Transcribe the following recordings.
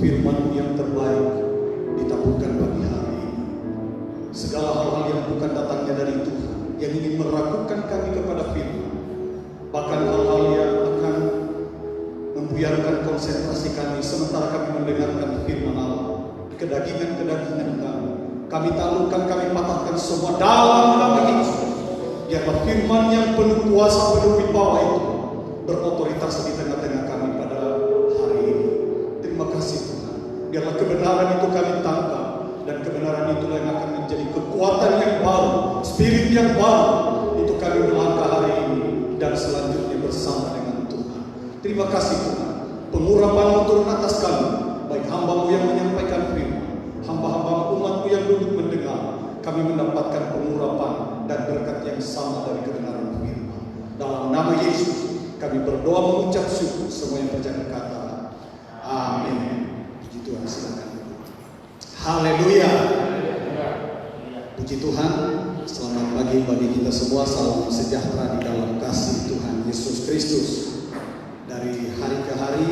firman yang terbaik ditaburkan bagi hari ini. Segala hal yang bukan datangnya dari Tuhan, yang ingin meragukan kami kepada firman, bahkan hal-hal yang akan membuyarkan konsentrasi kami sementara kami mendengarkan firman Allah, kedagingan-kedagingan kami taklukkan, kami patahkan semua dalam nama Yesus. Biarlah firman yang penuh kuasa, penuh wibawa itu berotoritas di tengah-tengah kami pada hari ini. Terima kasih Tuhan. Biarlah kebenaran itu kami tangkap, dan kebenaran itulah yang akan menjadi kekuatan yang baru, spirit yang baru. Itu kami melangkah hari ini dan selanjutnya bersama dengan Tuhan. Terima kasih Tuhan. Pengurapan-Mu turun atas kami, baik hamba-Mu yang menyampaikan firman, hamba-hamba umat-Mu yang duduk mendengar. Kami mendapatkan pengurapan dan berkat yang sama dari kebenaran firman. Dalam nama Yesus kami berdoa mengucap syukur. Semua yang percaya kata amin. Puji Tuhan, silakan. Haleluya. Puji Tuhan. Selamat pagi bagi kita semua. Salam sejahtera di dalam kasih Tuhan Yesus Kristus. Dari hari ke hari,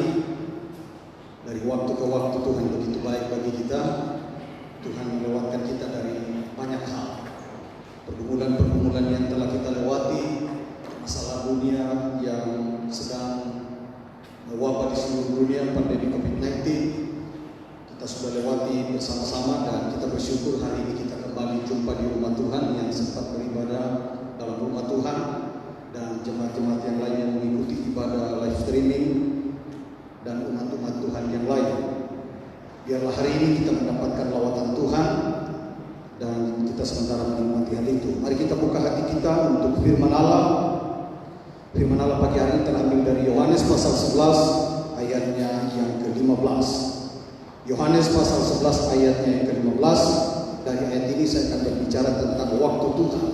dari waktu ke waktu, Tuhan begitu baik bagi kita. Tuhan melewatkan kita dari banyak hal. Pergumulan-pergumulan yang telah kita lewati, masalah dunia yang sedang mewabah di seluruh dunia, pandemi COVID-19, kita sudah lewati bersama-sama, dan kita bersyukur hari ini kita kembali jumpa di rumah Tuhan yang sempat beribadah dalam rumah Tuhan, dan jemaat-jemaat yang lain yang mengikuti ibadah live streaming, dan umat-umat Tuhan yang lain. Biarlah hari ini kita mendapatkan lawatan Tuhan, dan kita sementara menikmati hal itu. Mari kita buka hati kita untuk firman Allah. Firman Allah pagi hari ini terambil dari Yohanes pasal 11 ayatnya yang ke-15. Yohanes pasal 11 ayatnya yang ke-15. Dari ayat ini saya akan berbicara tentang waktu Tuhan,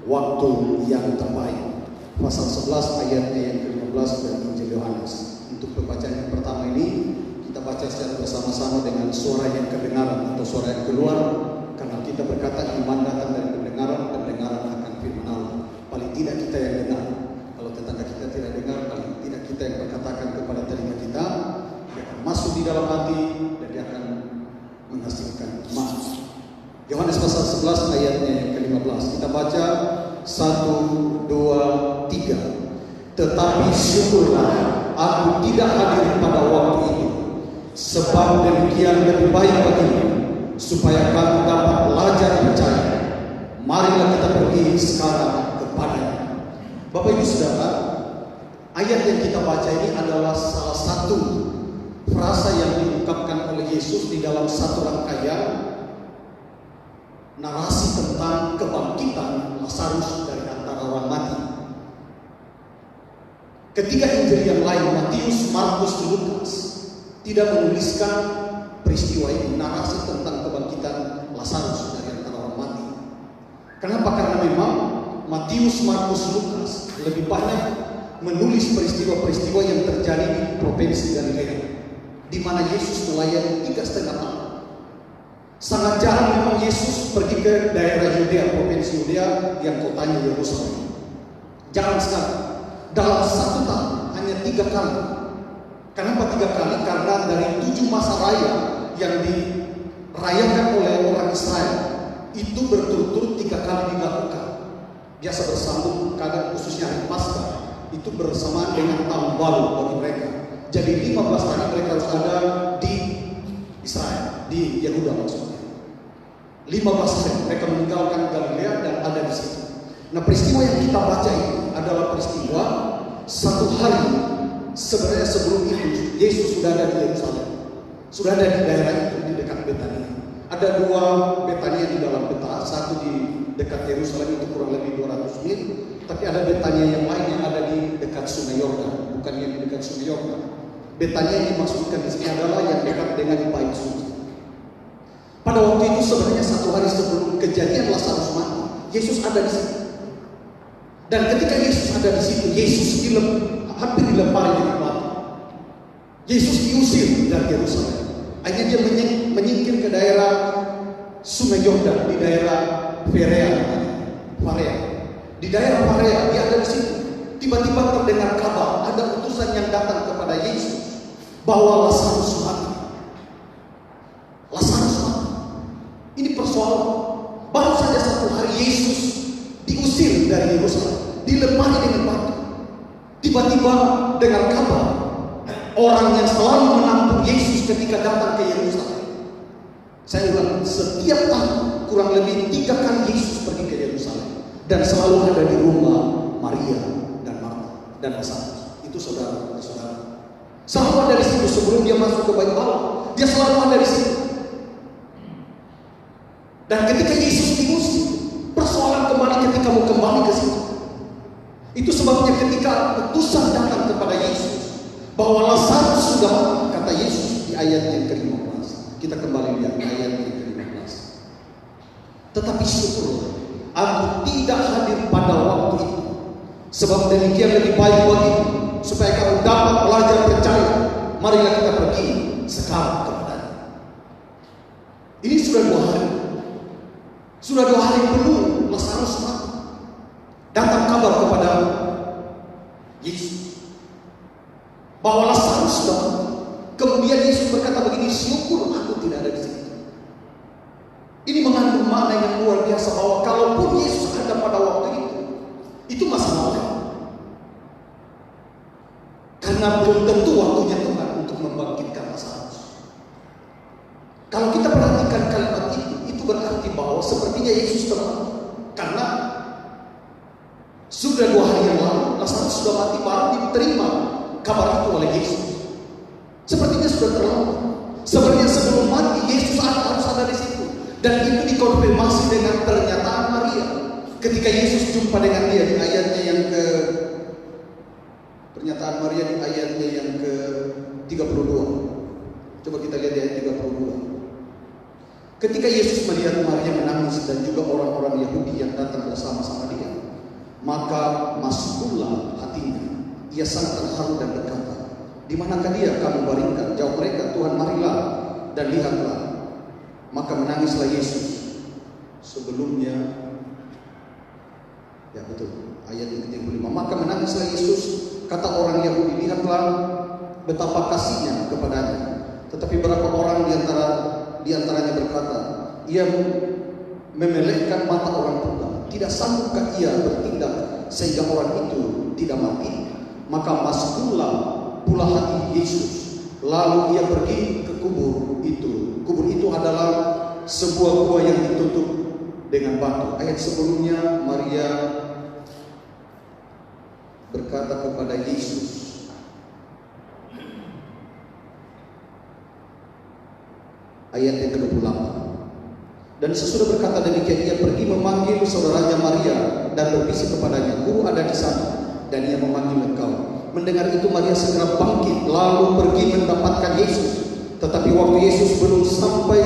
waktu yang terbaik. Pasal 11 ayatnya yang ke-15 dari Injil Yohanes. Untuk pembacaan yang pertama ini kita baca secara bersama-sama dengan suara yang kedengaran atau suara yang keluar, karena kita berkata iman datang dari pendengaran, pendengaran akan firman Allah. Paling tidak kita yang dengar. Kalau tetangga kita tidak dengar, paling tidak kita yang berkatakan kepada telinga kita, dia akan masuk di dalam hati dan dia akan menghasilkan iman. Yohanes pasal 11 ayatnya yang ke-15. Kita baca 1, 2, 3. Tetapi syukurlah aku tidak hadir pada waktu itu, sebab demikian lebih baik bagimu, supaya kamu dapat belajar percaya. Marilah kita pergi sekarang kepadanya. Bapak Ibu Saudara, ayat yang kita baca ini adalah salah satu frasa yang diungkapkan oleh Yesus di dalam satu rangkaian narasi tentang kebangkitan Lazarus dari antara orang mati. Ketika Injil yang lain, Matius, Markus, Lukas, tidak menuliskan peristiwa ini, narasi tentang kebangkitan Lazarus dari antara orang mati. Kenapa? Karena memang Matius, Markus, Lukas lebih banyak menulis peristiwa-peristiwa yang terjadi di provinsi Galilea, di mana Yesus melayani 3,5 tahun. Sangat jarang memang Yesus pergi ke daerah Yudea, provinsi Yudea yang kotanya Yerusalem. Jarang sekali. Dalam 1 tahun hanya 3 kali. Kenapa 3 kali? Karena dari 7 masa raya yang dirayakan oleh orang Israel itu berturut-turut 3 kali dilakukan. Biasa bersambung, kadang khususnya hari Paskah itu bersamaan dengan tahun baru bagi mereka. Jadi 15 hari mereka harus ada di Israel, di Yehuda maksudnya. 15 hari mereka meninggalkan Galilea dan ada di situ. Nah, peristiwa yang kita baca ini adalah peristiwa 1 hari sebenarnya sebelum itu Yesus sudah ada di Yerusalem, sudah ada di daerah itu di dekat Betania. Ada 2 Betania di dalam peta, satu di dekat Yerusalem itu kurang lebih 200 mil, tapi ada Betania yang lain yang ada di dekat Sungai Yordan, bukan yang di dekat Sungai Yordan. Betania yang dimaksudkan di sini adalah yang dekat dengan Bait Suci. Pada waktu itu sebenarnya 1 hari sebelum kejadian Lazarus mati, Yesus ada di situ. Dan ketika Yesus ada di situ, Yesus hampir dilempari dengan batu. Yesus diusir dari Yerusalem. Akhirnya dia menyingkir ke daerah Sungai Yordan, di daerah Farea. Di daerah Farea dia ada di situ. Tiba-tiba terdengar kabar, ada utusan yang datang kepada Yesus bahwa Lazarus mati. Yerusalem, dilemari dengan batu. Tiba-tiba dengar kabar orang yang selalu menampung Yesus ketika datang ke Yerusalem. Saya ulang, setiap tahun kurang lebih 3 kali Yesus pergi ke Yerusalem, dan selalu ada di rumah Maria dan Marta dan Lazarus. Itu saudara-saudara. Selalu ada di situ sebelum dia masuk ke Bait Allah. Dia selalu ada di situ. Dan ketika Yesus diusir, persoalan kembali ketika mau kembali ke situ. Itu sebabnya ketika utusan datang kepada Yesus bahwa Lazarus sudah mati, kata Yesus di ayat yang ke-15. Kita kembali lihat ayat yang ke-15. Tetapi syukur, aku tidak hadir pada waktu itu, sebab demikian lebih baik bagimu, supaya kamu dapat belajar percaya. Marilah kita pergi sekarang kepadanya. Ini sudah 2 hari. Sudah 2 hari penuh Lazarus mati. Datang kabar kepada Yesus bahwa Lazarus sudah mati. Kemudian Yesus berkata begini, syukur aku tidak ada di situ. Ini mengandung makna yang luar biasa bahwa kalaupun Yesus ada pada waktu itu masih malam. Karena belum tentu waktunya Tuhan untuk membangkitkan Lazarus. Kalau kita perhatikan kalimat itu berarti bahwa sepertinya Yesus terlambat. Karena sudah 2 hari yang lalu Lazarus sudah mati, baru diterima kabar itu oleh Yesus. Sepertinya sudah terlambat. Sebenarnya sebelum mati Yesus harus ada di situ. Dan itu dikonfirmasi dengan pernyataan Maria ketika Yesus jumpa dengan dia di ayatnya yang pernyataan Maria di ayatnya yang ke-32. Coba kita lihat di ayat 32. Ketika Yesus melihat Maria menangis dan juga orang-orang Yahudi yang datang bersama-sama dia, maka masuklah hatinya. Ia sangat terharu dan berkata, di manakah dia kamu baringkan? Jawab mereka, Tuhan, marilah dan lihatlah. Maka menangislah Yesus. Sebelumnya, ya betul, ayat yang ke-35. Maka menangislah Yesus, kata orang Yahudi, lihatlah betapa kasihnya kepadanya. Tetapi berapa orang di antaranya berkata, ia memelekkan mata orang pula. Tidak sanggupkah ia bertindak sehingga orang itu tidak mati? Maka masuklah pula hati Yesus. Lalu ia pergi ke kubur itu. Kubur itu adalah sebuah gua yang ditutup dengan batu. Ayat sebelumnya Maria berkata kepada Yesus, ayat yang ke-28. Dan sesudah berkata demikian, ia pergi memanggil saudaranya Maria dan berbisik kepadanya, Guru ada di sana dan ia memanggil engkau. Mendengar itu Maria segera bangkit lalu pergi mendapatkan Yesus. Tetapi waktu Yesus belum sampai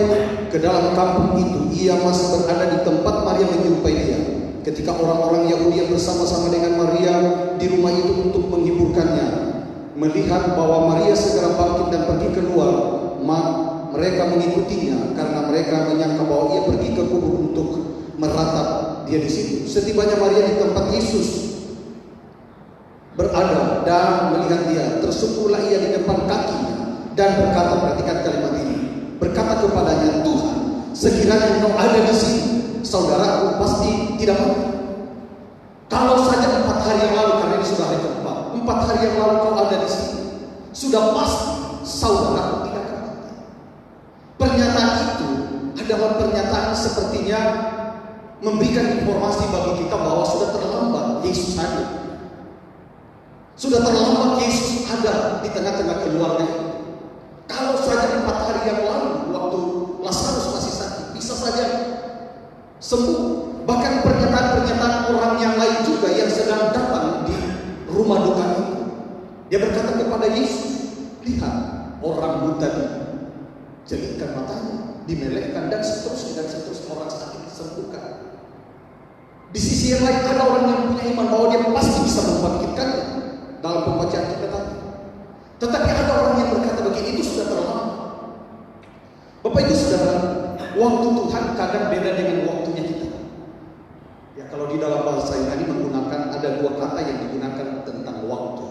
ke dalam kampung itu, ia masih berada di tempat Maria menjumpai dia. Ketika orang-orang Yahudi yang bersama-sama dengan Maria di rumah itu untuk menghiburkannya, melihat bahwa Maria segera bangkit dan pergi keluar, mereka mengikutinya karena mereka menyangka bahwa ia pergi ke kubur untuk meratap dia di situ. Setibanya Maria di tempat Yesus berada dan melihat dia, tersungkurlah ia di depan kakinya dan berkata, perhatikan kalimat ini, berkata kepadanya, Tuhan, sekiranya engkau ada di sini, saudaraku pasti tidak mati. Kalau saja 4 hari yang lalu, karena ini sudah hari keempat, 4 hari yang lalu kau ada di sini, sudah pasti saudaraku tidak akan mati. Pernyataan itu adalah pernyataan sepertinya memberikan informasi bagi kita bahwa sudah terlambat Yesus hadir. Sudah terlambat Yesus ada di tengah-tengah keluarga. Kalau saja 4 hari yang lalu waktu Lazarus masih sakit, bisa saja sembuh. Bahkan pernyataan-pernyataan orang yang lain juga yang sedang datang di rumah duka itu, dia berkata kepada Yesus, lihat orang buta dijelitkan matanya, dimelekkan dan seterusnya orang sakit disembuhkan. Di sisi yang lain ada orang yang punya iman bahwa dia pasti bisa membangkitkannya dalam pembacaan kita tadi. Tetapi ada orang yang berkata begini, itu sudah terlambat. Bapak Ibu Saudara, waktu Tuhan kadang beda dengan waktunya kita. Ya, kalau di dalam bahasa Yunani menggunakan ada 2 kata yang digunakan tentang waktu.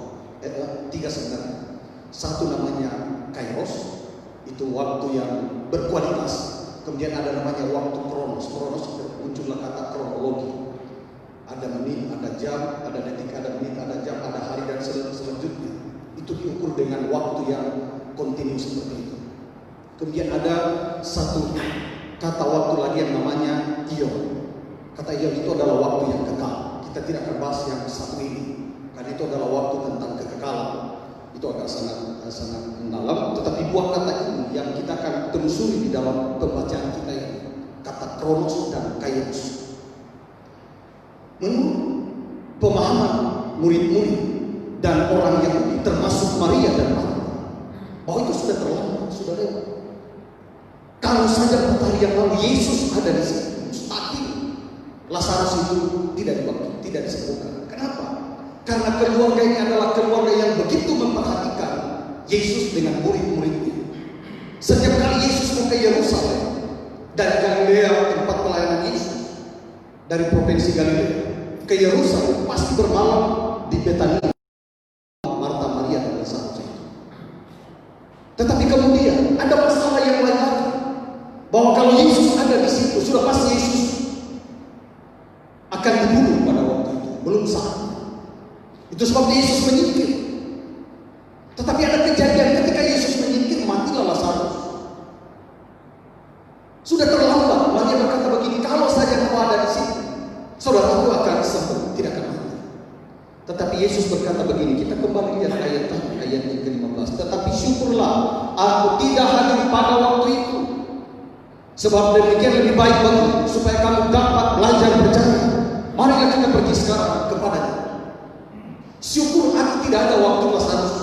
3 sebenarnya. Satu namanya kairos, itu waktu yang berkualitas. Kemudian ada namanya waktu kronos. Kronos muncullah kata kronologi. Ada menit, ada jam, ada detik, ada menit, ada jam, ada hari dan selanjutnya. Itu diukur dengan waktu yang kontinu seperti itu. Kemudian ada satu kata waktu lagi yang namanya ion. Kata ion itu adalah waktu yang kekal. Kita tidak akan bahas yang satu ini, karena itu adalah waktu tentang kekekalan. Itu agak sangat mendalam. Tetapi buah kata ini yang kita akan telusuri di dalam pembacaan kita ini, kata kronos dan kairos. Menurut pemahaman murid-murid dan orang Yahudi, termasuk Maria dan Marta, bahwa itu sudah terlambat, sudah lewat. Kalau saja 4 hari yang lalu Yesus ada di sini, mustahil Lazarus itu tidak disembuhkan. Kenapa? Karena keluarga ini adalah keluarga yang begitu memperhatikan Yesus dengan murid-muridnya. Setiap kali Yesus mau ke Yerusalem dari Galilea, tempat pelayanan Yesus, dari provinsi Galilea ke Yerusalem, pasti bermalam di Betania, Marta, Maria dan Lazarus itu. Tetapi kemudian ada masalah yang lain lagi, bahwa kalau Yesus ada di situ, sudah pasti Yesus akan dibunuh pada waktu itu, belum saatnya. Itu sebab Yesus menyingkir. Tetapi ada kejadian ketika Yesus menyingkir, matilah Lazarus. Sudah terlambat. Maria berkata begini, kalau saja kau ada di situ, saudaraku akan sembuh, tidak akan mati. Tetapi Yesus berkata begini, kita kembali lihat ayat yang ke-15. Tetapi syukurlah aku tidak hadir pada waktu itu, sebab demikian lebih baik bagimu, supaya kamu dapat belajar percaya. Marilah kita pergi sekarang kepadanya. Syukur aku tidak ada waktu Lazarus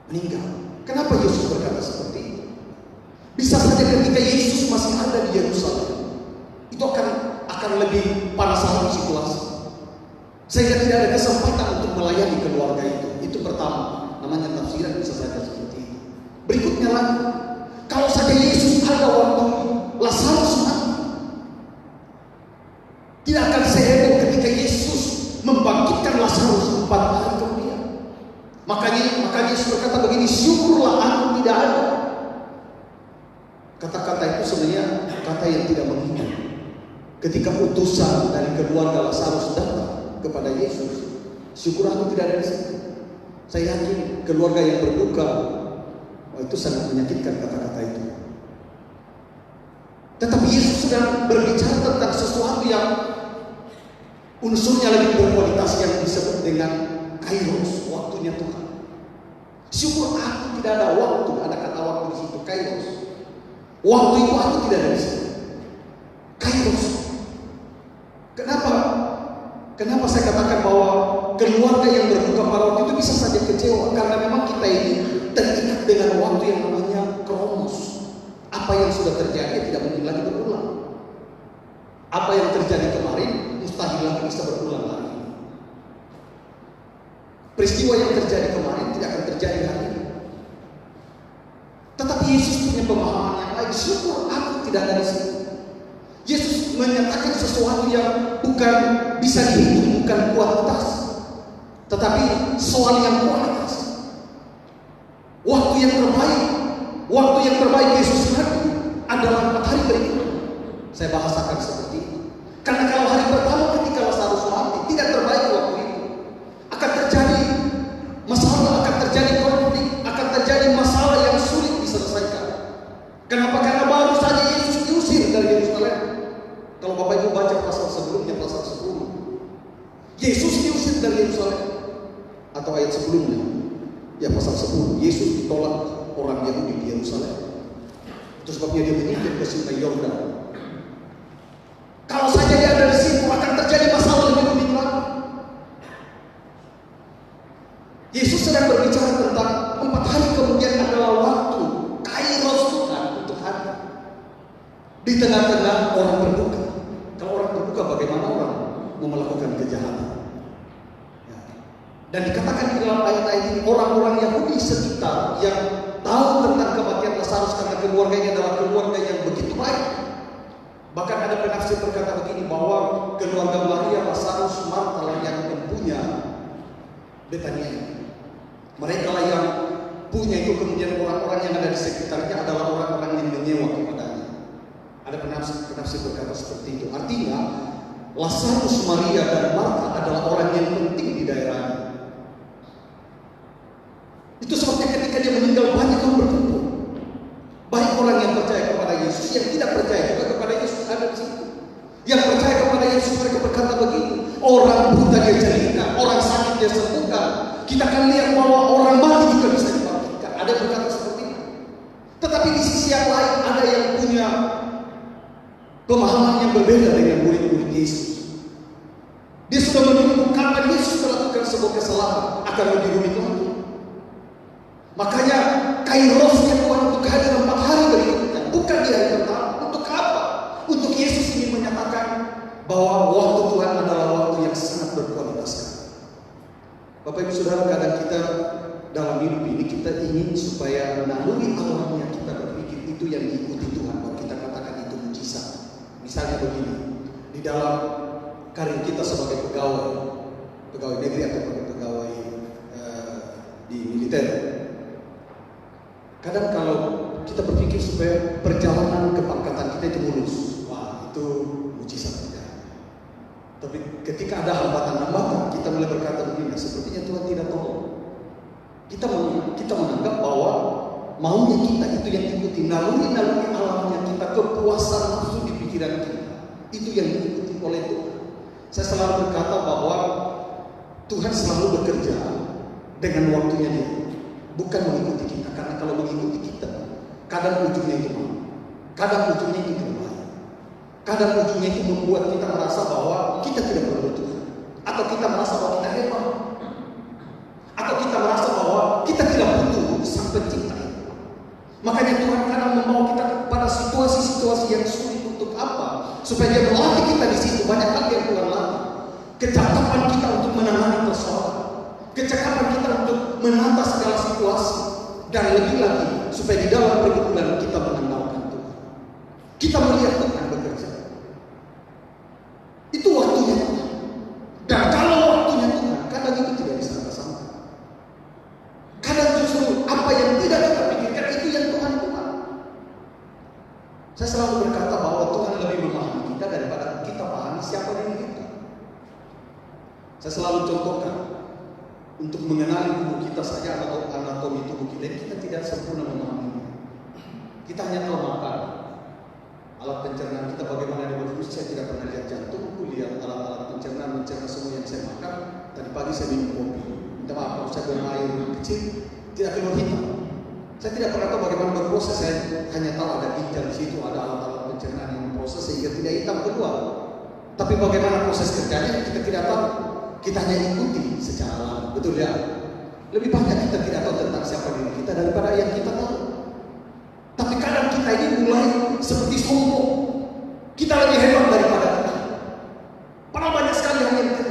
meninggal. Kenapa Yesus berkata seperti itu? Bisa saja ketika Yesus masih ada di Yerusalem, itu akan lebih panas lagi situasi, sehingga tidak ada kesempatan untuk melayani keluarga itu. Itu pertama, namanya tafsiran bisa saja seperti itu. Berikutnya lagi, kalau saja Yesus ada waktu Lazarus mati, tidak akan seheboh ketika Yesus membangkitkan Lazarus 4 hari kemudian. Makanya Yesus berkata begini, syukurlah aku tidak ada. Kata-kata itu sebenarnya kata yang tidak menghina. Ketika utusan dari keluarga Lazarus datang kepada Yesus, syukur aku tidak ada di situ. Saya yakin keluarga yang berduka, itu sangat menyakitkan kata-kata itu. Tetapi Yesus sedang berbicara tentang sesuatu yang unsurnya lebih berkualitas, yang disebut dengan kairos, waktunya Tuhan. Syukur aku tidak ada waktu, ada kata waktu di situ, kairos. Waktu itu aku tidak ada di situ. Kairos. Kenapa saya katakan bahwa keluarga yang berduka pada waktu itu bisa saja kecewa? Karena memang kita ini terikat dengan waktu yang namanya kronos. Apa yang sudah terjadi tidak mungkin lagi berulang. Apa yang terjadi kemarin mustahil lagi bisa berulang lagi. Peristiwa yang terjadi kemarin tidak akan terjadi hari ini. Tetapi Yesus punya pemahaman yang lain. Syukur aku tidak ada di situ. Yesus menyatakan sesuatu yang bukan bisa dihitung, bukan kuantitas, tetapi soal yang kualitas. Waktu yang terbaik Yesus hadir adalah 4 hari berikutnya. Saya bahasakan seperti itu. Karena kalau hari pertama ketika Lazarus mati, tidak terbaik waktu itu. Akan terjadi masalah, akan terjadi konflik, akan terjadi masalah yang sulit diselesaikan. Kenapa? Karena baru saja Yesus diusir dari Yerusalem. Kalau Bapak Ibu baca pasal sebelumnya, pasal 10, Yesus diusir dari Yerusalem. Atau ayat sebelumnya, ya pasal 10, Yesus ditolak orang Yahudi di Yerusalem. Itu sebabnya dia menyingkir ke Sungai Yordan. Kalau saja dia ada di situ, akan terjadi masalah lebih rumit lagi. Yesus sedang berbicara tentang 4 hari kemudian adalah waktu kairos Tuhan untuk hadir di tengah-tengah orang berduka. Kalau orang berduka, bagaimana orang mau melakukan kejahatan? Ya. Dan dikatakan di dalam ayat-ayat ini, orang-orang Yahudi sekitar yang tahu tentang kematian Lazarus, karena keluarganya adalah keluarga yang begitu baik. Bahkan ada penafsir berkata begini, bahwa keluarga Maria, Lazarus, Marta yang mempunya Betania ini. Mereka lah yang punya itu, kemudian orang-orang yang ada di sekitarnya adalah orang-orang yang menyewa kepadanya. Ada penafsir berkata seperti itu. Artinya Lazarus, Maria, dan Marta adalah orang yang penting di daerahnya. Itu sebabnya ketika dia meninggal banyak orang berkumpul. Baik orang yang percaya kepada Yesus, yang tidak percaya juga kepada Yesus ada di situ. Yang percaya kepada Yesus mereka berkata begitu. Orang buta dia cerita, orang sakit dia sembuhkan. Kita akan lihat bahwa orang mati juga bisa dibangkitkan. Ada yang berkata seperti itu. Tetapi di sisi yang lain ada yang punya pemahaman yang berbeda dengan murid-murid Yesus. Dia sudah menuduh kapan Yesus melakukan sebuah kesalahan akan lebih rumit lagi. Makanya kairosnya Tuhan untuk hadir 4 hari berikutnya, bukan di hari pertama. Untuk apa? Untuk Yesus ingin menyatakan bahwa waktu Tuhan adalah waktu yang sangat berkualitas. Bapak Ibu Saudara, kadang kita dalam hidup ini kita ingin supaya naluri Allahnya kita berpikir itu yang diikuti Tuhan. Bahwa kita katakan itu mujizat. Misalnya begini, di dalam karir kita sebagai pegawai negeri atau pegawai di militer. Kadang kalau kita berpikir supaya perjalanan kepangkatan kita itu mulus, wah itu mujizat. Tapi ketika ada hambatan-hambatan, kita mulai berkata begini, sepertinya Tuhan tidak tolong. Kita menganggap bahwa maunya kita itu yang diikuti, naluri alamnya kita, kepuasan nafsu di pikiran kita, itu yang diikuti oleh Tuhan. Saya selalu berkata bahwa Tuhan selalu bekerja dengan waktunya dia, bukan mengikuti kita. Karena kalau mengikuti kita, kadang ujungnya itu mau, kadang ujungnya itu tidak baik. Kadang ujungnya itu membuat kita merasa bahwa kita tidak perlu Tuhan, atau kita merasa bahwa kita hebat, atau kita merasa bahwa kita tidak butuh Sang Pencipta. Makanya Tuhan kadang membawa kita pada situasi-situasi yang sulit untuk apa? Supaya Dia melatih kita di situ. Banyak hal yang Tuhan latih. Kecakapan kita untuk menangani persoalan, kecakapan kita untuk menata segala situasi, dan lebih lagi supaya di dalam pergumulan kita mengandalkan Tuhan. Kita melihat Tuhan bekerja. Itu waktunya Tuhan. Dan kalau waktunya Tuhan, kadang itu tidak disangka-sangka. Kadang justru apa yang tidak kita pikirkan itu yang Tuhan buat. Saya selalu berkata bahwa Tuhan lebih memahami kita daripada kita pahami siapa diri kita. Saya selalu contohkan, untuk mengenali tubuh kita saja atau anatomi tubuh kita tidak sempurna memahaminya. Kita hanya tahu makan, alat pencernaan kita bagaimana dia berfungsi. Saya tidak pernah lihat jantungku, lihat alat-alat pencernaan mencerna semua yang saya makan. Tadi pagi saya minum kopi, minta maaf kalau saya buang air kecil tidak keluar hitam. Saya tidak pernah tahu bagaimana berproses. Saya hanya tahu ada ginjal di situ, ada alat-alat pencernaan yang memproses sehingga tidak hitam keluar. Tapi bagaimana proses kerjanya kita tidak tahu. Kita hanya ikuti secara alami, betul ya? Lebih banyak kita tidak tahu tentang siapa diri kita daripada yang kita tahu. Tapi kadang kita ini mulai seperti sombong. Kita lebih hebat daripada kita. Padahal banyak sekali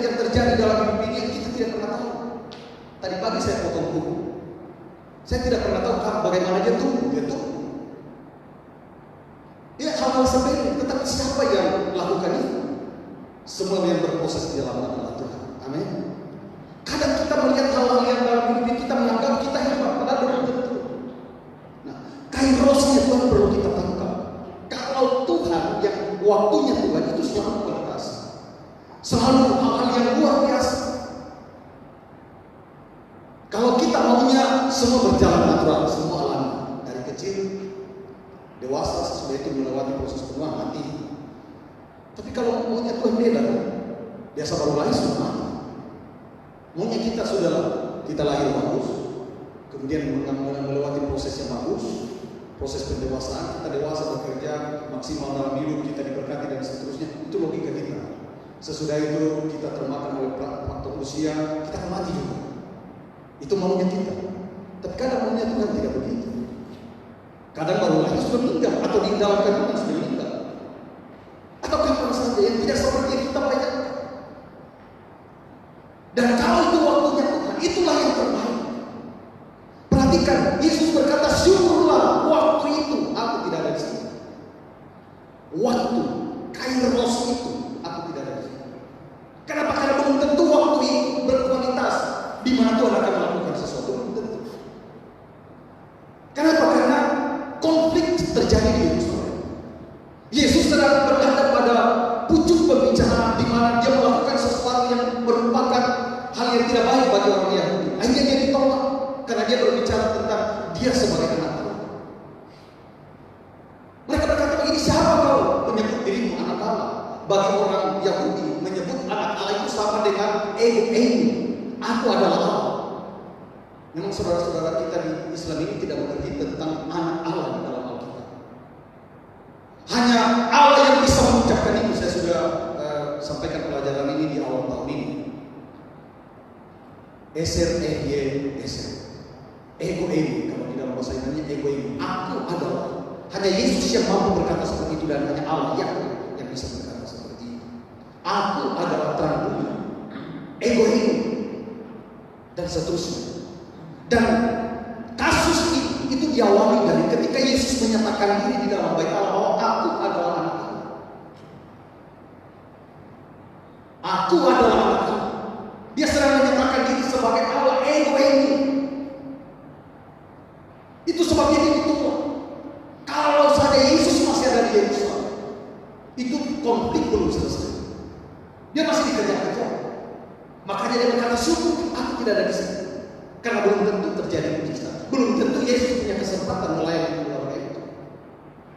yang terjadi dalam hidup ini yang kita tidak pernah tahu. Tadi pagi saya potong kuku. Saya tidak pernah tahu bagaimana dia tumbuh. Ya hal-hal sepele, tetapi siapa yang melakukan itu? Semua yang berproses di dalam adalah Tuhan. Amin. Kadang kita melihat hal-hal yang dalam hidup kita menganggap kita hebat, padahal belum tentu. Nah, kairosnya Tuhan perlu kita tangkap. Kalau Tuhan yang waktunya Tuhan itu selalu kualitas, selalu hal-hal yang luar biasa. Kalau kita maunya semua berjalan natural, semua alami, dari kecil, dewasa, sesudah itu melewati proses penuaan mati. Tapi kalau maunya Tuhan beda, biasa baru lahir sudah mati. Maunya kita sudah kita lahir bagus, kemudian melewati proses yang bagus, proses pendewasaan, kita dewasa bekerja maksimal dalam hidup, kita diberkati dan seterusnya. Itu logika kita. Sesudah itu kita termakan oleh faktor usia, kita akan mati juga. Itu maunya kita. Tapi kadang maunya Tuhan tidak begitu. Kadang baru lahir sudah meninggal, atau di dalam kandungan sudah meninggal, atau kapan saja yang tidak seperti yang kita bayangkan. Dan kalau itu waktunya Tuhan, itulah yang terbaik. Perhatikan, Yesus berkata, syukurlah waktu itu aku tidak ada di sini. Waktu, kairos itu aku tidak ada di sini. Kenapa? Karena belum tentu waktu itu berkualitas di mana Tuhan akan melakukan sesuatu, belum tentu. Kenapa? Karena konflik terjadi di Yerusalem. Yesus sedang berada pada pucuk pembicaraan di mana tidak baik bagi orang Yahudi. Akhirnya dia ditolak karena dia berbicara tentang dia sebagai anak Allah. Mereka berkata begini, siapa kau menyebut dirimu anak Allah? Bagi orang Yahudi menyebut anak Allah itu sama dengan ego. Aku adalah Allah. Memang saudara-saudara kita di Islam ini tidak mengerti tentang anak Allah di dalam Alkitab. Hanya Allah yang bisa mengucapkan itu. Saya sudah sampaikan pelajaran ini di awal tahun ini. Eser. Ego ini, kalau di dalam bahasa Yunani ego ini. Aku adalah. Hanya Yesus yang mampu berkata seperti itu dan hanya Allah yang bisa berkata seperti itu. Aku adalah terang dunia. Ego ini dan seterusnya. Dan kasus itu diawali dari ketika Yesus menyatakan diri di dalam bait Allah bahwa aku adalah anak Allah. Aku adalah anak Allah. Dia sedang menyatakan diri sebagai Allah. Ego ini. Itu sebabnya dia ditolak. Kalau saja Yesus masih ada di Yerusalem, itu konflik belum selesai. Dia masih dikejar-kejar. Makanya dia berkata, syukur aku tidak ada di sini. Karena belum tentu terjadi mujizat. Belum tentu Yesus punya kesempatan melayani keluarga itu.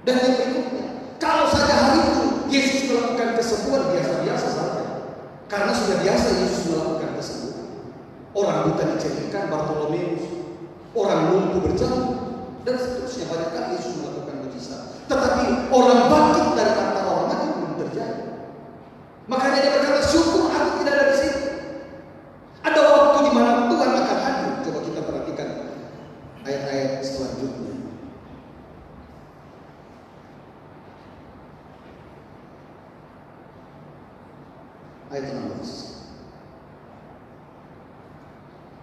Dan yang berikutnya, kalau saja hari itu Yesus melakukan kesembuhan biasa-biasa saja. Karena sudah biasa Yesus melakukan kesembuhan. Orang buta diceritakan, Bartolomeus, orang lumpuh berjalan, dan seterusnya. Banyak kali Yesus melakukan mujizat. Tetapi orang bangkit dari antara orang mati belum terjadi. Makanya dia berkata, syukur aku tidak ada di sini. Ada waktu di mana Tuhan akan hadir. Coba kita perhatikan ayat-ayat selanjutnya. Ayat 16.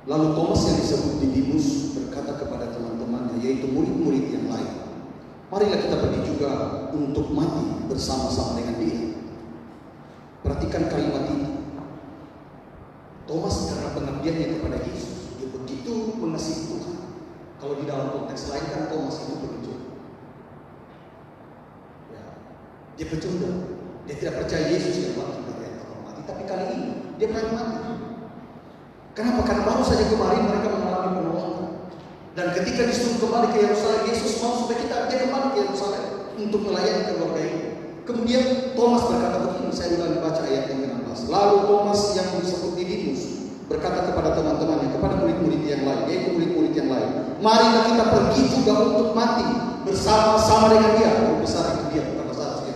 Lalu Thomas yang disebut Didimus berkata kepada teman-temannya, yaitu murid-murid yang lain, marilah kita pergi juga untuk mati bersama-sama dengan dia. Perhatikan kalimat ini. Thomas karena pengabdiannya kepada Yesus, dia begitu mengasihi Tuhan. Kalau di dalam konteks lain kan Thomas itu pecundang. Ya, dia pecundang. Dia tidak percaya Yesus yang bangkit dari antara orang mati. Tapi kali ini dia pengen mati. Kenapa? Karena baru saja kemarin mereka mengalami penolakan. Dan ketika disuruh kembali ke Yerusalem, Yesus mau supaya dia kembali ke Yerusalem untuk melayani keluarga ini. Kemudian Thomas berkata begini, saya ulangi baca ayat yang ke-16. Lalu Thomas yang disebut Didimus berkata kepada teman-temannya, kepada murid-murid yang lain, yaitu murid-murid yang lain, marilah kita pergi juga untuk mati bersama-sama dengan dia. Guru besar itu dia, bukan seharusnya.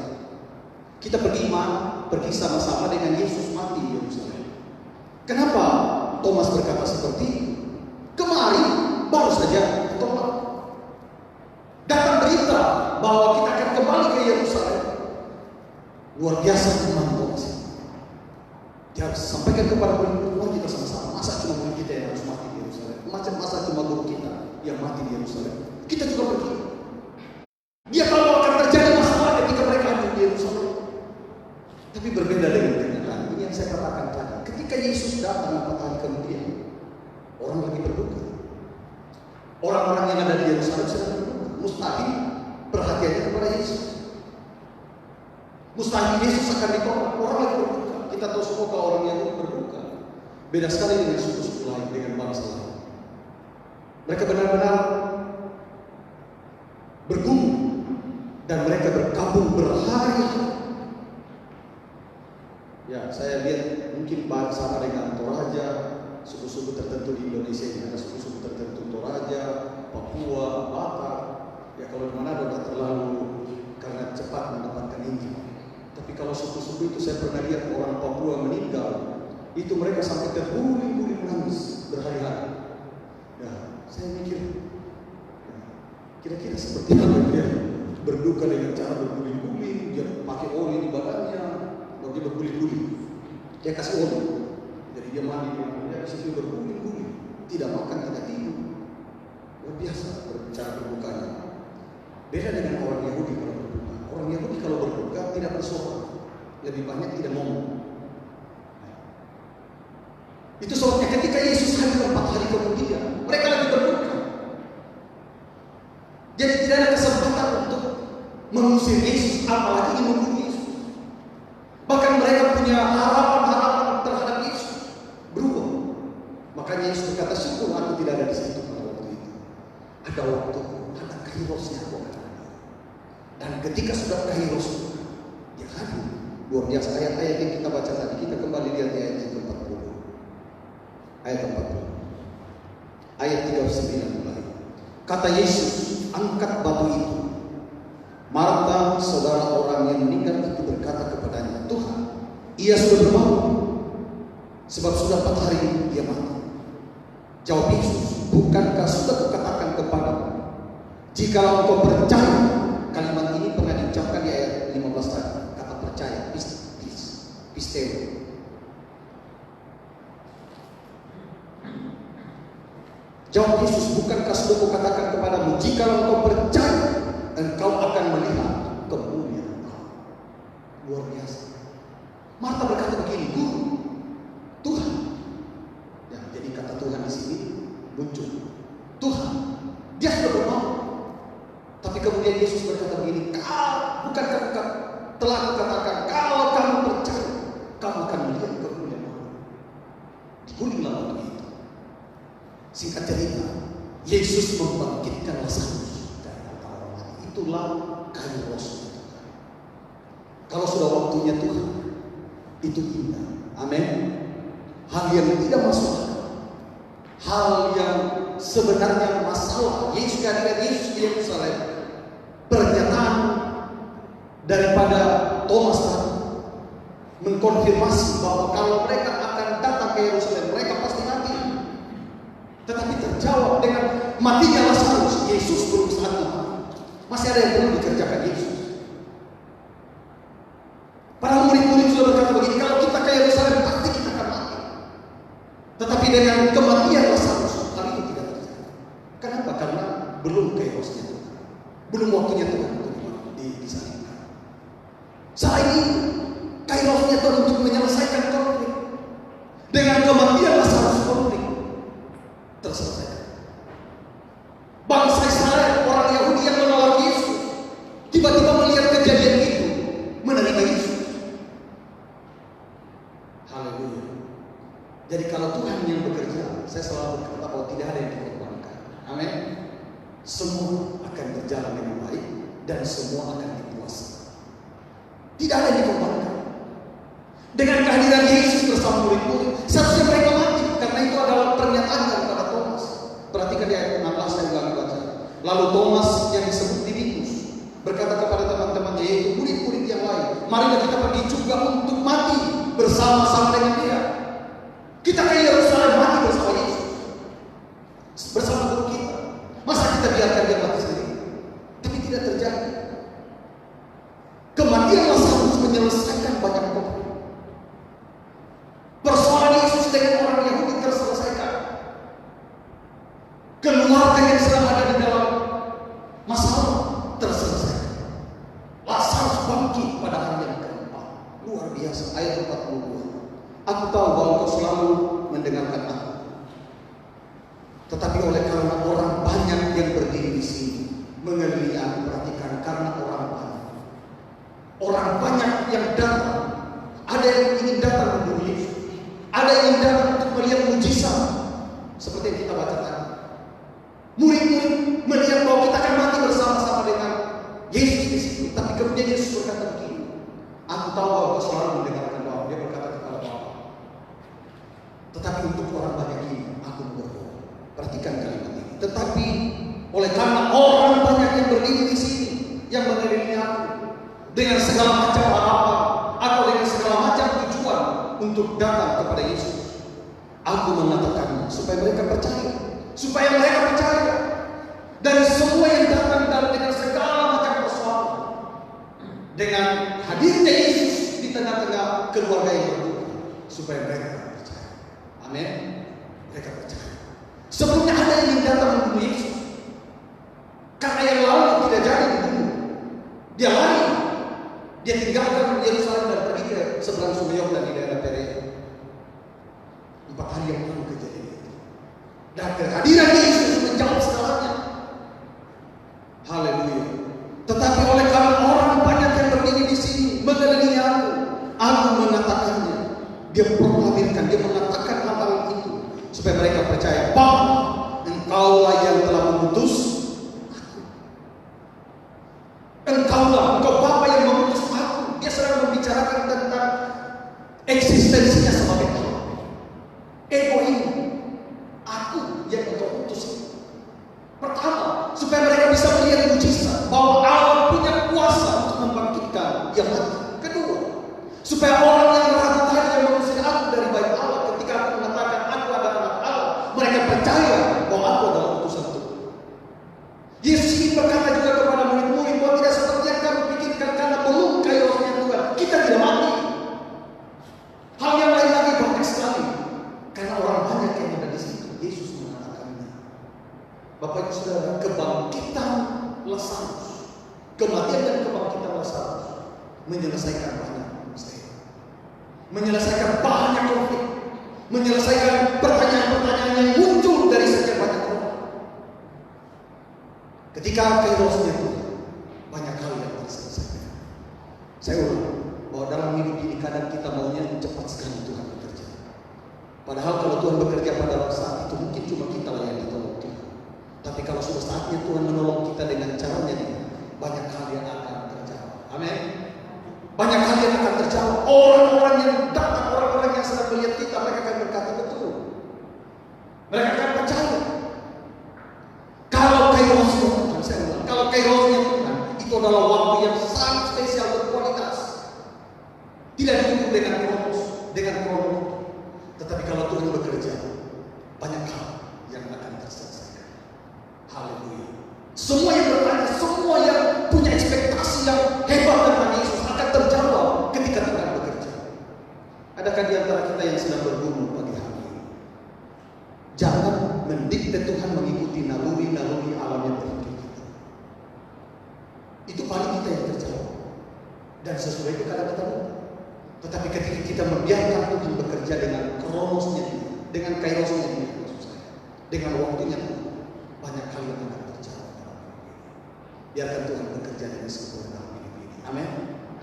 Kita pergi sama-sama dengan Yesus mati di Yerusalem. Kenapa Thomas berkata seperti itu? Kemarin baru saja ditolak. Datang berita bahwa kita akan kembali ke Yerusalem. Luar biasa iman Thomas. Dia harus sampaikan kepada murid-murid kita sama-sama. Masa cuma murid kita yang harus mati di Yerusalem? Masa cuma guru kita yang mati di Yerusalem? Kita juga pergi. Dia tahu akan terjadi masalah ketika mereka ada di Yerusalem. Tapi berbeda dengan kenyataan. Ini yang saya katakan tadi. Ketika Yesus datang 4 hari kemudian, orang lagi berduka. Orang-orang yang ada di Yerusalem sedang berduka. Mustahil perhatiannya kepada Yesus. Mustahil Yesus akan ditolak. Orang lagi berduka. Kita tahu semua kalau orang yang berduka. Beda sekali dengan suku-suku lain, dengan bangsa lain. Mereka benar-benar bergumul dan mereka berkabung berhari-hari. Ya, saya lihat mungkin sama dengan Toraja, suku-suku tertentu di Indonesia ini ada suku-suku tertentu Toraja, Papua, Batak. Ya kalau di mana tidak terlalu karena cepat mendapatkan Injil. Tapi kalau suku-suku itu saya pernah lihat orang Papua meninggal, itu mereka sampai terguling-guling menangis berhari-hari. Ya, saya mikir, ya, kira-kira seperti apa dia berduka dengan cara berguling-guling, dia pakai oli di badannya, lalu dia berguling-guling, dia kasih oli, jadi dia mandi, dia disitu berguling-guling, tidak makan, tidak tidur, luar biasa berbicara berbukanya. Beda dengan orang Yahudi kalau berduka. Orang Yahudi kalau berduka tidak bersorak, lebih banyak tidak ngomong. Itu sebabnya ketika Yesus hadir 4 hari kemudian, mereka lagi berduka. Jadi tidak ada kesempatan untuk mengusir Yesus, apalagi membunuh Yesus. Bahkan mereka punya harapan-harapan terhadap Yesus berubah. Makanya Yesus berkata, syukur aku tidak ada di situ pada waktu itu. Ada waktu, ada kairosnya aku akan hadir. Dan ketika sudah kairos, dia hadir. Luar biasa ayat-ayat yang kita baca tadi. Kita kembali lihat ayat yang ke-40. Ayat 40. Ayat 39 mulai. Kata Yesus, angkat batu itu. Marta, saudara orang yang meninggal itu berkata kepadanya, Tuhan, ia sudah berbangun, sebab sudah 4 hari dia mati. Jawab Yesus, bukankah sudah kukatakan kepadamu, jikalau engkau percaya. Kalimat ini pernah diucapkan di ayat 15 tadi. Kata percaya, pisteo. Jawab Yesus, bukankah sudah kukatakan kepadamu, jikalau engkau percaya, engkau akan melihat kemuliaan Allah. Luar biasa. Marta berkata begini, Guru, Tuhan. Ya, jadi kata Tuhan di sini muncul. Tuhan, dia sudah berbangun. Tapi kemudian Yesus berkata begini, bukankah telah kukatakan, kalau kamu percaya, kamu akan melihat kemuliaan Allah. Digulinglah waktu itu. Singkat cerita, Yesus membangkitkan Lazarus dari antara orang mati. Itulah kairos. Kalau sudah waktunya Tuhan, itu indah. Amin. Hal yang tidak masuk akal, hal yang sebenarnya masalah. Yesus kehadiran Yesus di Yerusalem, pernyataan daripada Thomas tadi mengkonfirmasi bahwa kalau mereka akan datang ke Yerusalem, mereka pasti mati. Tetapi terjawab dengan matinya Lazarus. Yesus belum saatnya mati. Masih ada yang perlu dikerjakan Yesus. Para murid-murid sudah berkata begini, kalau kita ke Yerusalem pasti kita akan mati. Tetapi dengan kematian Lazarus, hal itu tidak terjadi. Kenapa? Karena belum kairosnya Tuhan, belum waktunya Tuhan untuk disalibkan. Selain itu, kairosnya Tuhan untuk menyelesaikan konflik. Dengan kematian Lazarus, konflik terselesaikan. Bangsa Israel, orang Yahudi yang menolak Yesus, tiba-tiba melihat kejadian itu, menerima Yesus. Haleluya. Jadi kalau Tuhan yang bekerja, saya selalu berkata bahwa tidak ada yang dikorbankan. Amin. Semua akan berjalan dengan baik dan semua akan dipuaskan. Tidak ada yang dikorbankan. Dengan kehadiran Yesus bersama murid-murid, seharusnya mereka mati, karena itu adalah pernyataan daripada Thomas. Perhatikan di ayat 16 saya ulangi baca. Lalu Thomas yang disebut Didimus berkata kepada teman-temannya, yaitu murid-murid yang lain, marilah kita pergi juga untuk mati bersama-sama dengan dia. Kita ke Yerusalem mati bersama Yesus, bersama guru kita. Masa kita biarkan dia mati sendiri? Tapi tidak terjadi. Kematian Lazarus menyelesaikan banyak konflik. Persoalan Yesus dengan orang Yahudi terselesaikan. Keluarga yang sedang ada di dalam masalah terselesaikan. Lazarus bangkit pada hari yang keempat. Luar biasa. Ayat 42. Aku tahu bahwa engkau selalu mendengarkan aku, tetapi oleh karena orang banyak yang berdiri di sini mengelilingi aku, perhatikan, karena orang banyak yang datang. Ada yang ingin datang membunuh Yesus, ada yang ingin datang untuk melihat mujizat seperti yang kita baca tadi. Murid-murid melihat bahwa kita akan mati bersama-sama dengan Yesus di situ. Tapi kemudian Yesus berkata begini, aku tahu bahwa engkau selalu mendengarkan doa. Dia berkata kepada Bapa, tetapi untuk orang banyak ini aku berdoa. Perhatikan kalimat ini. Tetapi oleh karena orang banyak yang berdiri di sini, yang mengelilingi aku dengan segala macam harapan atau dengan segala macam tujuan untuk datang kepada Yesus, aku mengatakannya supaya mereka percaya, supaya mereka percaya. Dan semua yang datang dengan segala macam persoalan, dengan hadirnya Yesus di tengah-tengah keluarga yang berduka, supaya mereka percaya. Amin. Mereka percaya. Sebelumnya ada yang ingin datang membunuh Yesus, karena yang lalu tidak jadi dibunuh. Dia lari, dia tinggalkan Yerusalem dan pergi ke seberang Sungai Yordan di daerah Perea. 4 hari yang lalu kejadian itu. Dan kehadiran Yesus menjawab segalanya. Haleluya. Tetapi oleh karena orang banyak yang berdiri di sini mengelilingi aku mengatakannya. Dia proklamirkan, dia mengatakan hal itu supaya mereka percaya bahwa Engkaulah yang telah mengutus aku. Engkau Bapa yang mengutus aku. Dia sedang membicarakan tentang eksistensinya sebagai Allah. Ego ini, aku yang engkau utus. Pertama, supaya mereka bisa melihat mujizat bahwa Allah punya kuasa untuk membangkitkan yang mati. Kedua, supaya orang yang ragu tadi yang mengusir aku dari bait Allah, ketika aku mengatakan aku adalah anak Allah, mereka percaya bahwa aku adalah utusan Tuhan. Yesus ingin berkata juga kepada murid-murid bahwa tidak seperti yang kami pikirkan, karena belum kairosnya Tuhan kita tidak mati. Hal yang lain lagi banyak sekali, karena orang banyak yang ada di situ. Yesus mengatakannya. Bapak Ibu Saudara, kebangkitan Lazarus, kematian dan kebangkitan Lazarus menyelesaikan banyak masalah, menyelesaikan banyak konflik, menyelesaikan pertanyaan-pertanyaan yang muncul dari sekian banyak orang. Ketika kairosnya itu banyak hal yang terselesaikan. Saya ulang bahwa dalam hidup ini kadang kita maunya cepat sekali Tuhan bekerja. Padahal kalau Tuhan bekerja pada saat itu mungkin cuma kita lah yang ditolong Tuhan. Tapi kalau sudah saatnya Tuhan menolong kita dengan caranya, banyak hal yang akan terjawab. Amin. Banyak hal yang akan terjawab. Orang-orang yang datang, orang-orang yang sedang melihat kita, mereka akan berkata betul. Mereka akan percaya. Kalau kairosnya Tuhan, saya ulang, kalau kairosnya Tuhan, itu adalah waktu yang sangat spesial berkualitas. Tidak diukur dengan kronologi. Tetapi kalau Tuhan bekerja, banyak hal yang akan terselesaikan. Haleluya. Semua yang bertanya, semua yang punya ekspektasi yang hebat tentang Yesus akan terjawab ketika Tuhan bekerja. Adakah di antara kita yang sedang bergumul pagi hari ini? Jangan mendikte Tuhan mengikuti naluri-naluri alam yang berpikir kita. Itu paling kita yang terjawab. Dan sesudah itu kadang kita lupa. Tetapi ketika kita membiarkan Tuhan bekerja dengan kronosnya, dengan kairosnya, dengan waktunya, banyak hal yang akan terjadi. Biarkan Tuhan bekerja dengan sempurna dalam hidup ini. Amin.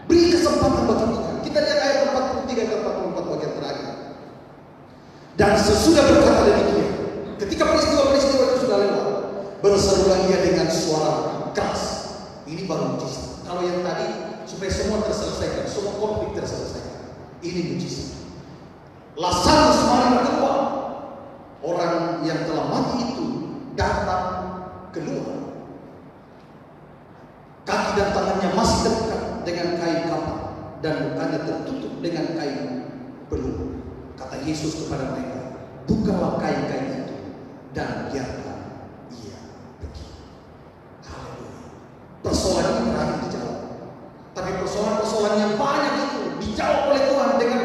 Beri kesempatan bagi Tuhan. Kita lihat ayat 43 ke 44 bagian terakhir. Dan sesudah berkata demikian, ketika peristiwa-peristiwa itu sudah lewat, berserulah ia dengan suara keras. Ini baru mujizat. Kalau yang tadi supaya semua terselesaikan, semua konflik terselesaikan. Ini mujizat. Lazarus mari keluar. Orang yang telah mati itu datang keluar. Kaki dan tangannya masih terikat dengan kain kapan dan mukanya tertutup dengan kain peluh. Kata Yesus kepada mereka, bukalah kain-kain itu dan biarkan ia pergi. Haleluya. Persoalan ini berakhir dijawab. Tapi persoalan-persoalan yang banyak itu dijawab oleh Tuhan dengan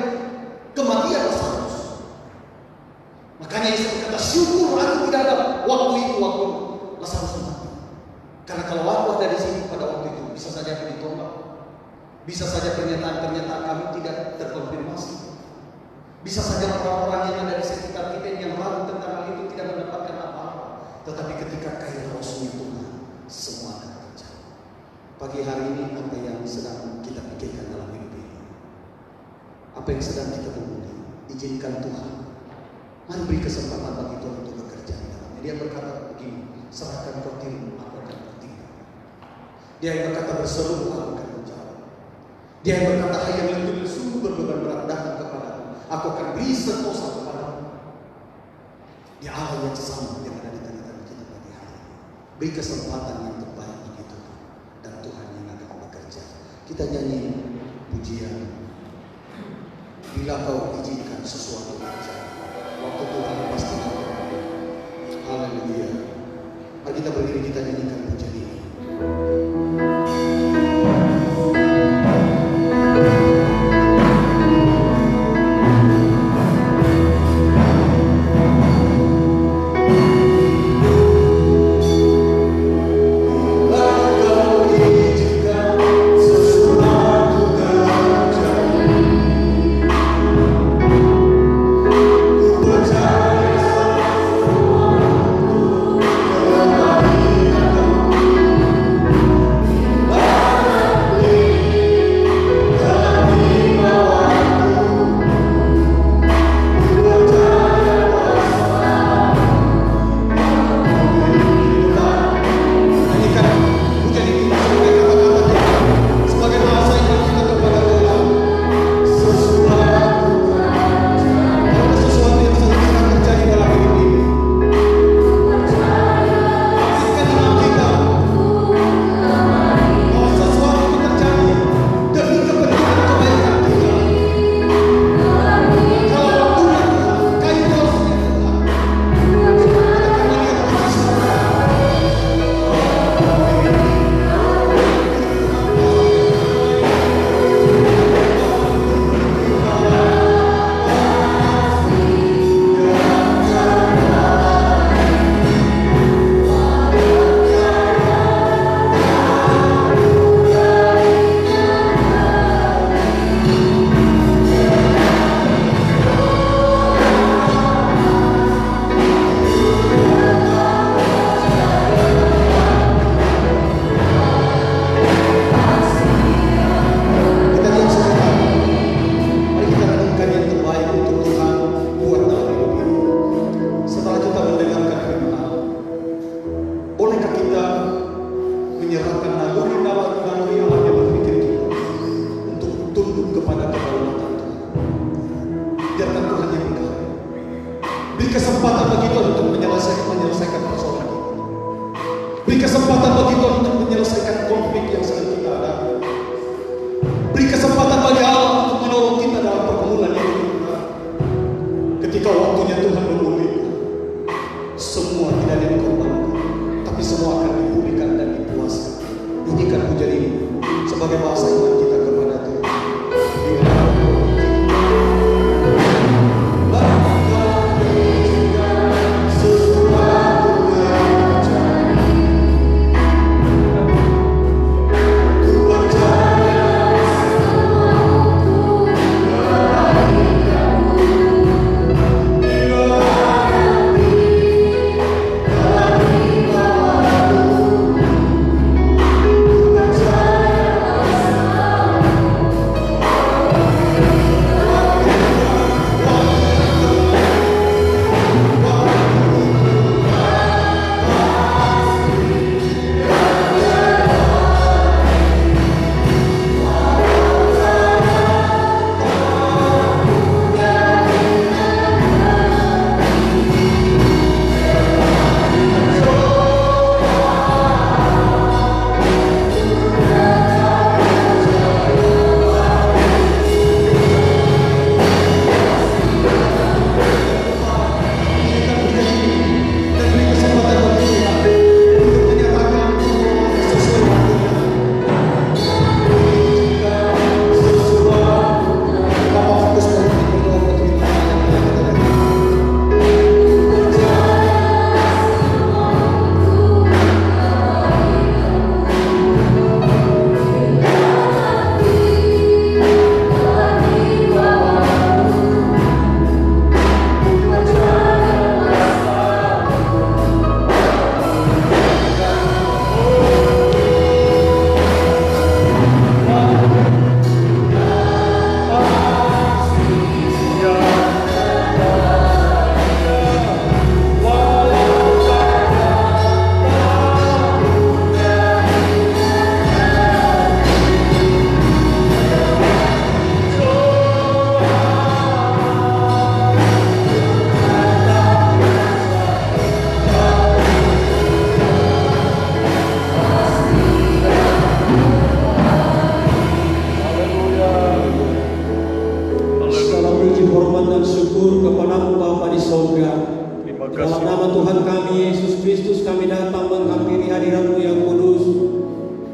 kematian Lazarus. Makanya Yesus berkata, syukur aku tidak ada waktu Lazarus mati. Karena kalau aku ada di sini pada waktu itu, bisa saja aku ditolak. Bisa saja pernyataan-pernyataan kami tidak terkonfirmasi. Bisa saja orang-orang yang ada di sekitar kita yang ragu tentang hal itu tidak mendapatkan apa-apa. Tetapi ketika kairosnya Tuhan, semua akan terjadi. Pagi hari ini apa yang sedang kita pikirkan dalam hidup ini? Apa yang sedang kita temui? Izinkan Tuhan. Mari beri kesempatan bagi Tuhan untuk bekerja di dalamnya. Dia berkata begini, serahkan kau dirimu, aku akan bertindak. Dia yang berkata berseru, aku akan menjawab. Dia yang berkata hai yang letih lesu berbeban berat datang kepadamu, aku akan beri sentosa kepadamu. Dia Allah yang sama yang ada di tengah-tengah kita pagi hari ini. Beri kesempatan yang terbaik bagi Tuhan, dan Tuhan yang akan bekerja. Kita nyanyi pujian. Bila kau izinkan sesuatu terjadi, waktu Tuhan pasti akan. Haleluya. Mari kita berdiri, kita nyanyikan pujian ini. Beri kesempatan bagi Tuhan untuk menyelesaikan persoalan kita. Beri kesempatan bagi Tuhan untuk menyelesaikan konflik yang sedang kita hadapi. Beri kesempatan bagi Allah untuk menolong kita dalam pergumulan yang kita. Ketika waktunya Tuhan memulihkan, semua tidak ada yang dikorbankan, tapi semua akan dipulihkan dan dipuaskan. Bunyikan pujian ini sebagai bahasa iman kita kepada Tuhan.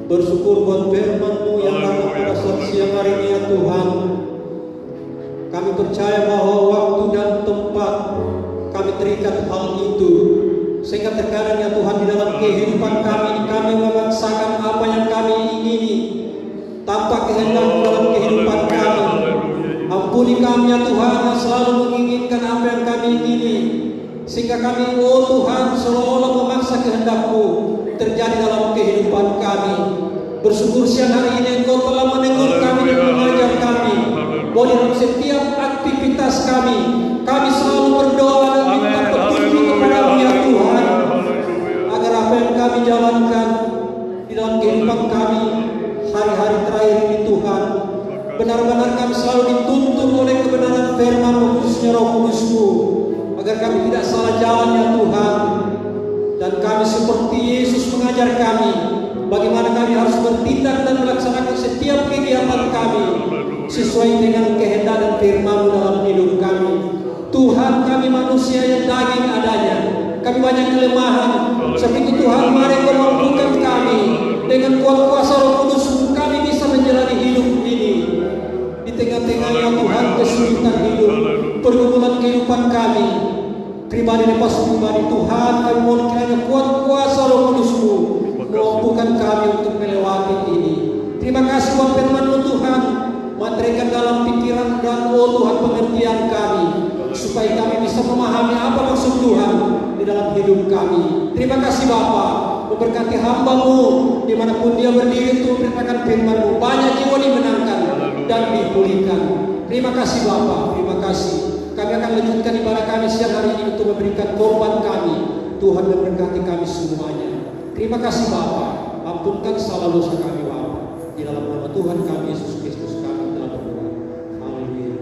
Bersyukur buat firman-Mu yang datang pada saat siang hari ini ya Tuhan. Kami percaya bahwa waktu dan tempat kami terikat hal itu, sehingga terkadang ya Tuhan di dalam kehidupan kami memaksakan apa yang kami ingini tanpa kehendak-Mu dalam kehidupan kami. Ampuni kami ya Tuhan yang selalu menginginkan apa yang kami ingini, sehingga kami oh Tuhan seolah-olah memaksa kehendak-Mu terjadi dalam kehidupan kami. Bersyukur siang hari ini Engkau telah menegur kami dan mengajar kami bahwa dalam setiap aktivitas kami selalu berdoa dan minta petunjuk kepada-Mu ya Tuhan, agar apa yang kami jalankan di dalam kehidupan kami hari-hari terakhir ini Tuhan, benar-benar kami selalu dituntun oleh kebenaran firman-Mu, khususnya Roh Kudus-Mu, agar kami tidak salah jalan ya Tuhan. Dan kami seperti Yesus mengajar kami bagaimana kami harus bertindak dan melaksanakan setiap kegiatan kami sesuai dengan kehendak dan firman-Mu dalam hidup kami. Tuhan, kami manusia yang daging adanya, kami banyak kelemahan. Sebab itu Tuhan, mari Engkau mampukan kami dengan kuat kuasa Roh Kudus-Mu, kami bisa menjalani hidup ini di tengah-tengahnya Tuhan kesulitan hidup, pergumulan kehidupan kami pribadi lepas pribadi. Tuhan, kami mohon kiranya kuat kuasa Roh Kudus-Mu mampukan kami untuk melewati ini. Terima kasih buat firman-Mu Tuhan, materikan dalam pikiran dan oh Tuhan pengertian kami, supaya kami bisa memahami apa maksud Tuhan di dalam hidup kami. Terima kasih Bapa, memberkati hamba-Mu dimanapun dia berdiri untuk memberitakan firman-Mu, banyak jiwa dimenangkan dan dipulihkan. Terima kasih Bapa, terima kasih. Kami akan lanjutkan ibadah kami siang hari ini untuk memberikan korban kami. Tuhan memberkati kami semuanya. Terima kasih Bapa, ampunkan salah dosa kami Bapa. Di dalam nama Tuhan kami Yesus Kristus kami telah berdoa. Haleluya.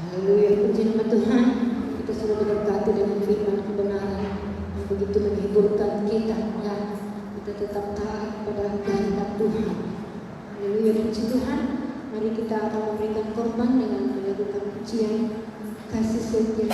Haleluya, puji nama Tuhan. Kita sudah diberkati dengan firman kebenaran yang begitu menghiburkan kita, ya. Kita tetap taat pada kehendak Tuhan. Haleluya, puji Tuhan. Mari kita akan memberikan korban dengan melakukan pujian kasih setia.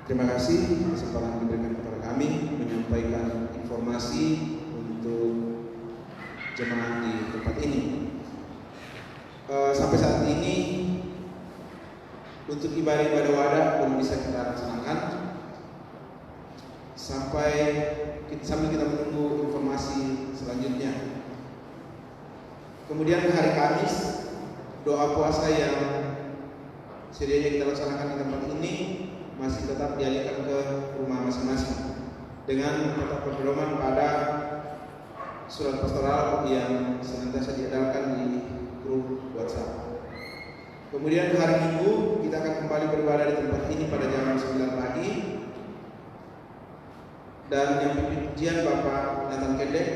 Terima kasih kesempatan diberikan kepada kami menyampaikan informasi untuk jemaat di tempat ini. Sampai saat ini untuk ibadah wadah belum bisa kita laksanakan sambil kita menunggu informasi selanjutnya. Kemudian hari Kamis doa puasa yang sedianya kita laksanakan di tempat ini masih tetap dialihkan ke rumah masing-masing dengan tetap berpedoman pada surat pastoral yang senantiasa diedarkan di grup WhatsApp. Kemudian hari Minggu kita akan kembali beribadah di tempat ini pada jam 9 pagi. Dan yang pimpin pujian Bapak Nathan Kendek,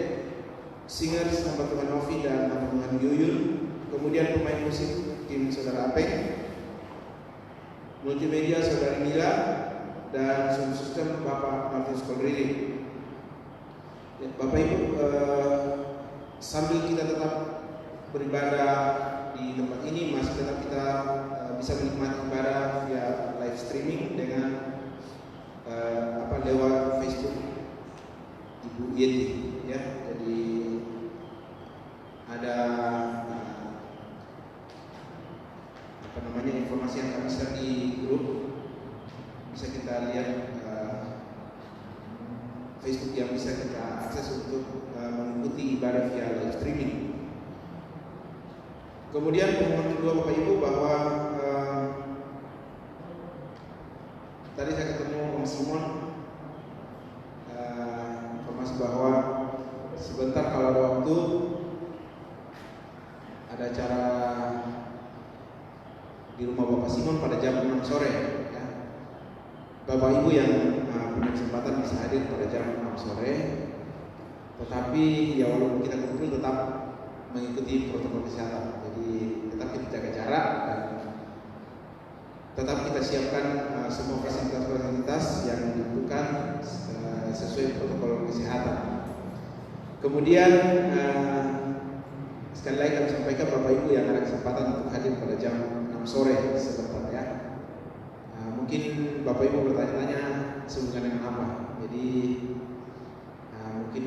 singers hamba Tuhan Novi dan hamba Tuhan Yuyun. Kemudian pemain musik tim Saudara Apeng, multimedia Saudari Mila, dan sound system Bapak Martinus Kolrili. Ya, Bapak Ibu, sambil kita tetap beribadah di tempat ini, masih tetap kita bisa menikmati ibadah via live streaming dengan lewat Facebook Ibu Yeti, ya. Jadi ada informasi yang kami share di grup, bisa kita lihat Facebook yang bisa kita akses untuk mengikuti ibadah via live streaming. Kemudian pengumuman kedua Bapak Ibu bahwa tadi saya ketemu Om Simon, informasi bahwa sebentar kalau ada waktu ada acara di rumah Bapak Simon pada jam 6 sore, ya. Bapak Ibu yang punya kesempatan bisa hadir pada jam 6 sore. Tetapi ya walaupun kita kumpul tetap mengikuti protokol kesehatan. Jadi tetap kita jaga jarak dan tetap kita siapkan semua fasilitas-fasilitas yang dibutuhkan sesuai protokol kesehatan. Kemudian sekali lagi kami sampaikan Bapak Ibu yang ada kesempatan untuk hadir pada jam 6 sore sebentar, ya. Mungkin Bapak Ibu bertanya-tanya sehubungan dengan apa. Jadi mungkin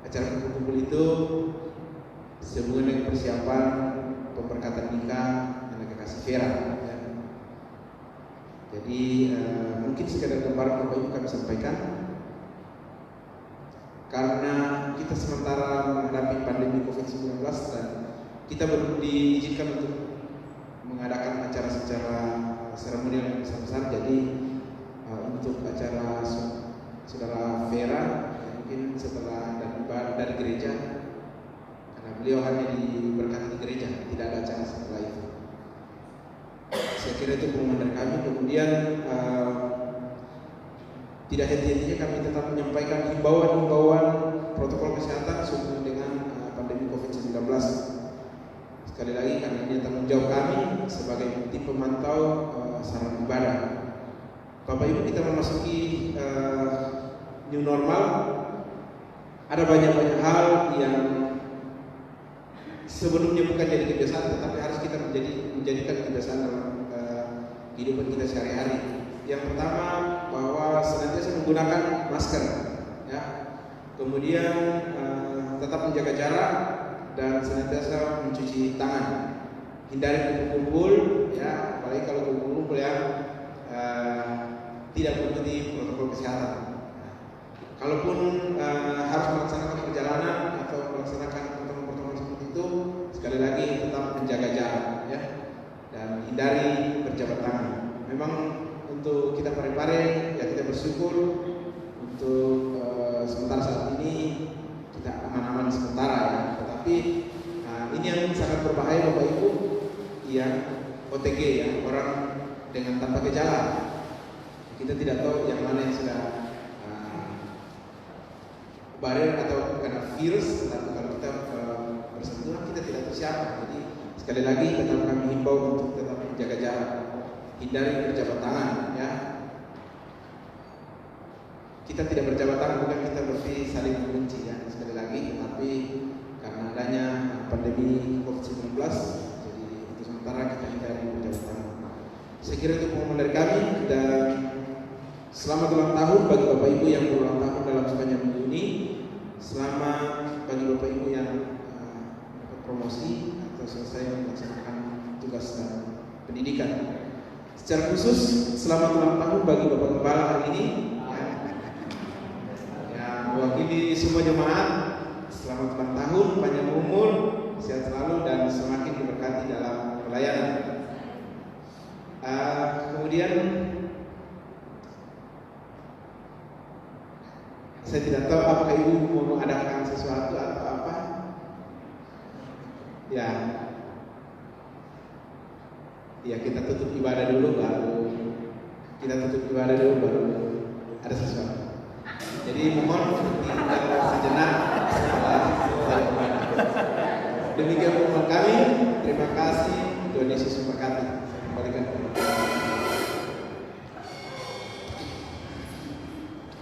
acara kumpul-kumpul itu sehubungan dengan persiapan pemberkatan nikah anak kekasih Vera, ya. Jadi mungkin sekadar gambaran Bapak Ibu kami sampaikan. Karena kita sementara menghadapi pandemi COVID-19 dan kita belum diizinkan untuk mengadakan acara secara seremonial yang besar-besar. Jadi untuk acara Saudara Vera mungkin setelah dari gereja, karena beliau hanya diberkati di gereja, tidak ada acara setelah itu. Saya kira itu pengumuman dari kami. Kemudian tidak henti-hentinya kami tetap menyampaikan himbauan protokol kesehatan sehubungan dengan pandemi COVID-19. Sekali lagi karena ini tanggung jawab kami sebagai tim pemantau sarana ibadah. Bapak Ibu, kita memasuki new normal. Ada banyak hal yang sebelumnya bukan jadi kebiasaan, tetapi harus kita menjadikan kebiasaan dalam kehidupan kita sehari-hari. Yang pertama, bahwa senantiasa menggunakan masker, ya. Kemudian tetap menjaga jarak dan senantiasa mencuci tangan. Hindari kumpul-kumpul, ya, apalagi kalau kumpul-kumpul yang tidak mengikuti protokol kesehatan. Kalaupun harus melaksanakan perjalanan atau melaksanakan pertemuan-pertemuan seperti itu, sekali lagi tetap menjaga jarak, ya, dan hindari berjabat tangan. Memang untuk kita pare-pare, ya, kita bersyukur untuk sementara saat ini kita aman-aman sementara, ya. Tetapi ini yang sangat berbahaya Bapak Ibu, yang OTG, ya, orang dengan tanpa gejala. Kita tidak tahu yang mana yang sudah barrier atau karena virus, tetapi kalau kita bersentuhan kita tidak tahu siapa. Jadi sekali lagi tetap kami himbau untuk tetap menjaga jarak, hindari berjabat tangan, ya. Kita tidak berjabat tangan bukan kita berarti saling membenci, ya, sekali lagi, tetapi karena adanya pandemi COVID-19, jadi untuk sementara kita hindari berjabat tangan. Saya kira itu pengumuman dari kami, dan selamat ulang tahun bagi Bapak Ibu yang berulang tahun dalam sepanjang minggu ini. Selamat bagi Bapak Ibu yang dapat promosi atau selesai melaksanakan tugas dan pendidikan. Secara khusus selamat ulang tahun bagi Bapak Gembala hari ini, ya, yang mewakili semua jemaat. Selamat ulang tahun, panjang umur, sehat selalu, dan semakin diberkati dalam pelayanan. Kemudian Saya tidak tahu apakah ibu mau mengadakan sesuatu atau apa. Ya, kita tutup ibadah dulu baru ada sesuatu. Jadi mohon tinggal sejenak setelah saya ibadah. Demikian permohonan kami. Terima kasih. Tuhan Yesus memberkati. Kembalikan.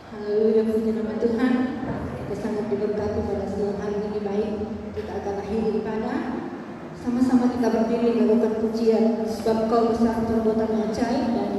Haleluya, puji nama Tuhan. Kita sangat diberkati pada siang hari ini. Baik, kita akan akhiri ibadah. Sama-sama kita berdiri melakukan pujian, sebab Kau besar perbuatan yang ajaib dan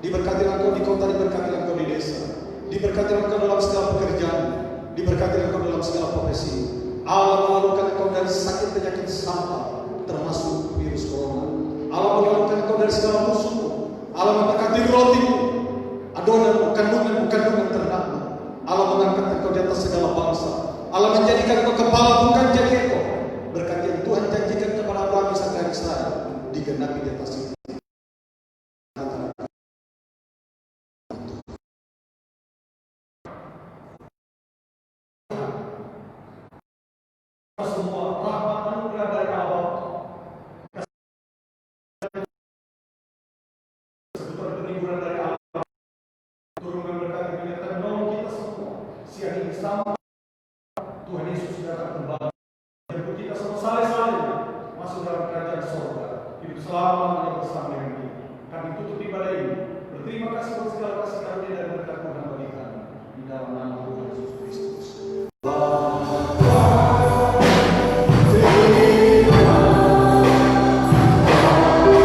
Diberkatilah engkau di kota, diberkatilah engkau di desa, diberkatilah engkau dalam segala pekerjaan. Diberkati engkau dalam segala profesi. Allah mengeluarkan engkau dari sakit penyakit sampah, termasuk virus corona. Allah mengeluarkan engkau dari segala musuh. Allah memberkati rotimu, adonan, kandungan ternakmu. Allah mengangkat engkau di atas segala bangsa. Allah menjadikan engkau kepala, bukan jadi ekor. Berkat yang Tuhan janjikan kepada Abraham, Ishak dan Israel digenapi di atas itu. Semua